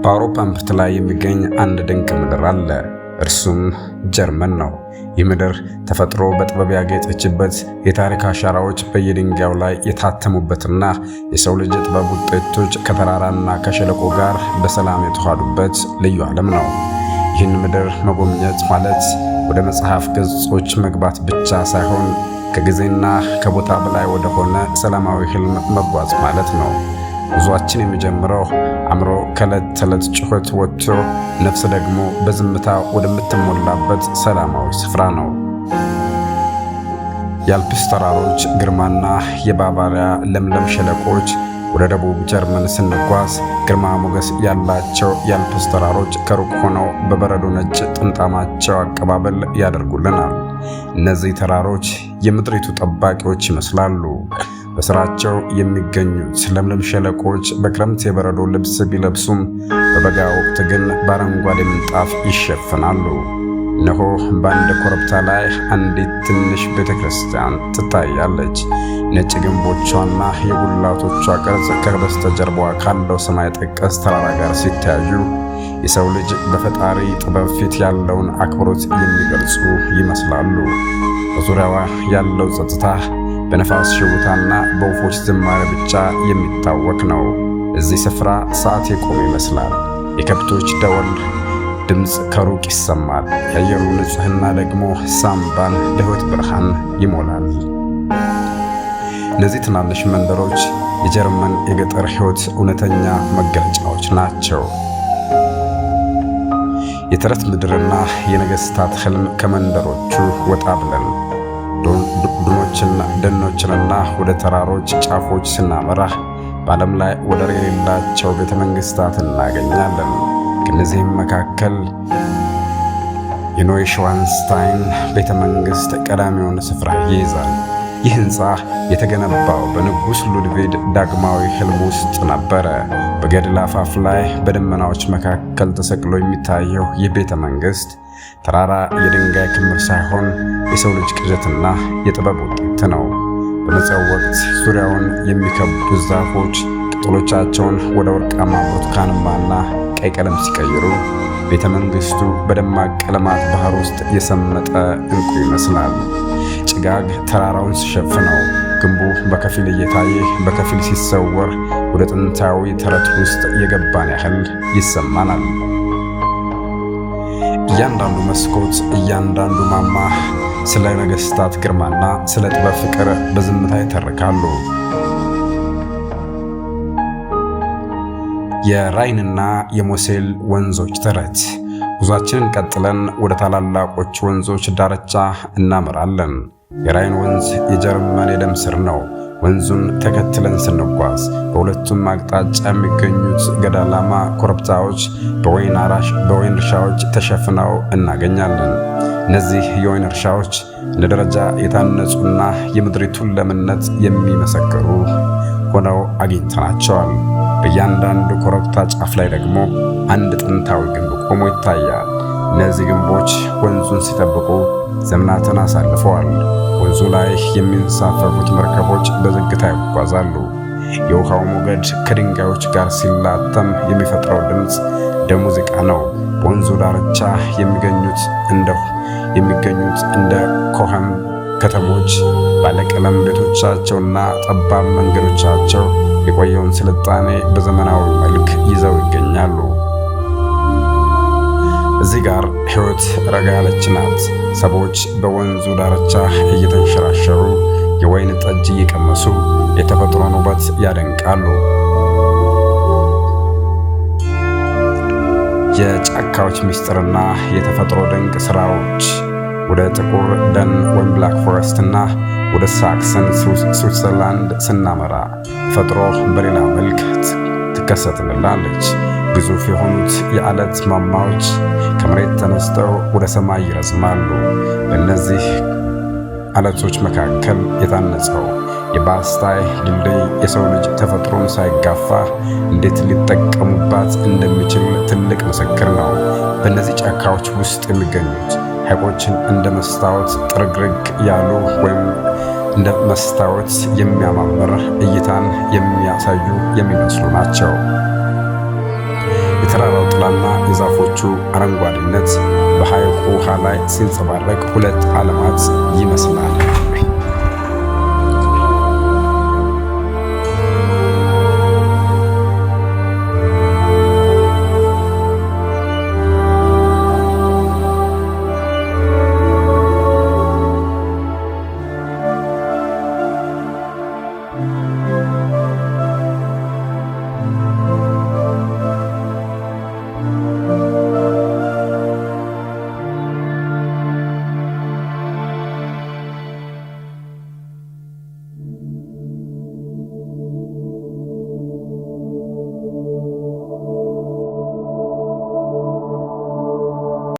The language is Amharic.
በአውሮፓ ምርት ላይ የሚገኝ አንድ ድንቅ ምድር አለ። እርሱም ጀርመን ነው። ይህ ምድር ተፈጥሮ በጥበብ ያጌጠችበት፣ የታሪክ አሻራዎች በየድንጋዩ ላይ የታተሙበትና የሰው ልጅ ጥበብ ውጤቶች ከተራራና ከሸለቆ ጋር በሰላም የተዋሃዱበት ልዩ ዓለም ነው። ይህን ምድር መጎብኘት ማለት ወደ መጽሐፍ ገጾች መግባት ብቻ ሳይሆን ከጊዜና ከቦታ በላይ ወደሆነ ሰላማዊ ህልም መጓዝ ማለት ነው። ጉዟችን የሚጀምረው አእምሮ ከዕለት ተዕለት ጩኸት ወጥቶ ነፍስ ደግሞ በዝምታ ወደምትሞላበት ሰላማዊ ስፍራ ነው። የአልፕስ ተራሮች ግርማና የባቫሪያ ለምለም ሸለቆች። ወደ ደቡብ ጀርመን ስንጓዝ ግርማ ሞገስ ያላቸው የአልፕስ ተራሮች ከሩቅ ሆነው በበረዶ ነጭ ጥምጣማቸው አቀባበል ያደርጉልናል። እነዚህ ተራሮች የምድሪቱ ጠባቂዎች ይመስላሉ። በስራቸው የሚገኙት ለምለም ሸለቆች በክረምት የበረዶ ልብስ ቢለብሱም በበጋ ወቅት ግን በአረንጓዴ ምንጣፍ ይሸፍናሉ። እነሆ በአንድ ኮረብታ ላይ አንዲት ትንሽ ቤተክርስቲያን ትታያለች። ነጭ ግንቦቿና የጉልላቶቿ ቅርጽ ከበስተጀርባዋ ካለው ሰማይ ጠቀስ ተራራ ጋር ሲተያዩ የሰው ልጅ በፈጣሪ ጥበብ ፊት ያለውን አክብሮት የሚገልጹ ይመስላሉ። በዙሪያዋ ያለው ጸጥታ በነፋስ ሽውታና በወፎች ዝማሬ ብቻ የሚታወቅ ነው። እዚህ ስፍራ ሰዓት የቆመ ይመስላል። የከብቶች ደወል ድምፅ ከሩቅ ይሰማል። የአየሩ ንጽህና ደግሞ ሳምባን ለሕይወት ብርሃን ይሞላል። እነዚህ ትናንሽ መንደሮች የጀርመን የገጠር ሕይወት እውነተኛ መገለጫዎች ናቸው። የተረት ምድርና የነገሥታት ሕልም ከመንደሮቹ ወጣ ብለን ደኖችንና ወደ ተራሮች ጫፎች ስናመራ በዓለም ላይ ወደር የሌላቸው ቤተ መንግሥታት እናገኛለን። ከነዚህም መካከል የኖይሽዋንስታይን ቤተ መንግሥት ቀዳሚውን ስፍራ ይይዛል። ይህ ሕንፃ የተገነባው በንጉሥ ሉድቪግ ዳግማዊ ሕልም ውስጥ ነበረ። በገደል አፋፍ ላይ በደመናዎች መካከል ተሰቅሎ የሚታየው ይህ ቤተ መንግሥት ተራራ የድንጋይ ክምር ሳይሆን የሰው ልጅ ቅዠትና የጥበብ ውጤት ነው። በመጸው ወቅት ዙሪያውን የሚከቡ ዛፎች ቅጠሎቻቸውን ወደ ወርቃማ ብርቱካንማና ቀይ ቀለም ሲቀይሩ ቤተ መንግሥቱ በደማቅ ቀለማት ባህር ውስጥ የሰመጠ ዕንቁ ይመስላል። ጭጋግ ተራራውን ሲሸፍነው ግንቡ በከፊል እየታየ በከፊል ሲሰወር ወደ ጥንታዊ ተረት ውስጥ የገባን ያህል ይሰማናል። እያንዳንዱ መስኮት፣ እያንዳንዱ ማማ ስለ ነገሥታት ግርማና ስለ ጥበብ ፍቅር በዝምታ ይተርካሉ። የራይንና የሞሴል ወንዞች ተረት። ጉዟችንን ቀጥለን ወደ ታላላቆች ወንዞች ዳርቻ እናመራለን። የራይን ወንዝ የጀርመን የደም ስር ነው። ወንዙን ተከትለን ስንጓዝ በሁለቱም አቅጣጫ የሚገኙት ገደላማ ኮረብታዎች በወይን እርሻዎች ተሸፍነው እናገኛለን። እነዚህ የወይን እርሻዎች እንደ ደረጃ የታነጹና የምድሪቱን ለምነት የሚመሰክሩ ሆነው አግኝተናቸዋል። በእያንዳንዱ ኮረብታ ጫፍ ላይ ደግሞ አንድ ጥንታዊ ግንብ ቆሞ ይታያል። እነዚህ ግንቦች ወንዙን ሲጠብቁ ዘመናትን አሳልፈዋል። ወንዙ ላይ የሚንሳፈፉት መርከቦች በዝግታ ይጓዛሉ። የውሃው ሞገድ ከድንጋዮች ጋር ሲላተም የሚፈጥረው ድምፅ እንደ ሙዚቃ ነው። በወንዙ ዳርቻ የሚገኙት እንደ ኮኸም ከተሞች ባለቀለም ቤቶቻቸውና ጠባብ መንገዶቻቸው የቆየውን ስልጣኔ በዘመናዊ መልክ ይዘው ይገኛሉ። እዚህ ጋር ሕይወት ረጋ ያለች ናት። ሰዎች በወንዙ ዳርቻ እየተንሸራሸሩ የወይን ጠጅ እየቀመሱ የተፈጥሮን ውበት ያደንቃሉ። የጫካዎች ምስጢርና የተፈጥሮ ድንቅ ሥራዎች። ወደ ጥቁር ደን ወይም ብላክ ፎረስትና ወደ ሳክሰን ስዊትዘርላንድ ስናመራ ተፈጥሮ በሌላ መልክ ትከሰትልናለች። ግዙፍ የሆኑት የዓለት ማማዎች ከመሬት ተነስተው ወደ ሰማይ ይረዝማሉ። በእነዚህ ዓለቶች መካከል የታነጸው የባስታይ ድልድይ የሰው ልጅ ተፈጥሮን ሳይጋፋ እንዴት ሊጠቀሙባት እንደሚችል ትልቅ ምስክር ነው። በእነዚህ ጫካዎች ውስጥ የሚገኙት ሐይቆችን እንደ መስታወት ጥርግርግ ያሉ ወይም እንደ መስታወት የሚያማምር እይታን የሚያሳዩ የሚመስሉ ናቸው። የተራራው ጥላና የዛፎቹ አረንጓዴነት በሐይቁ ውሃ ላይ ሲንጸባረቅ ሁለት ዓለማት ይመስላል።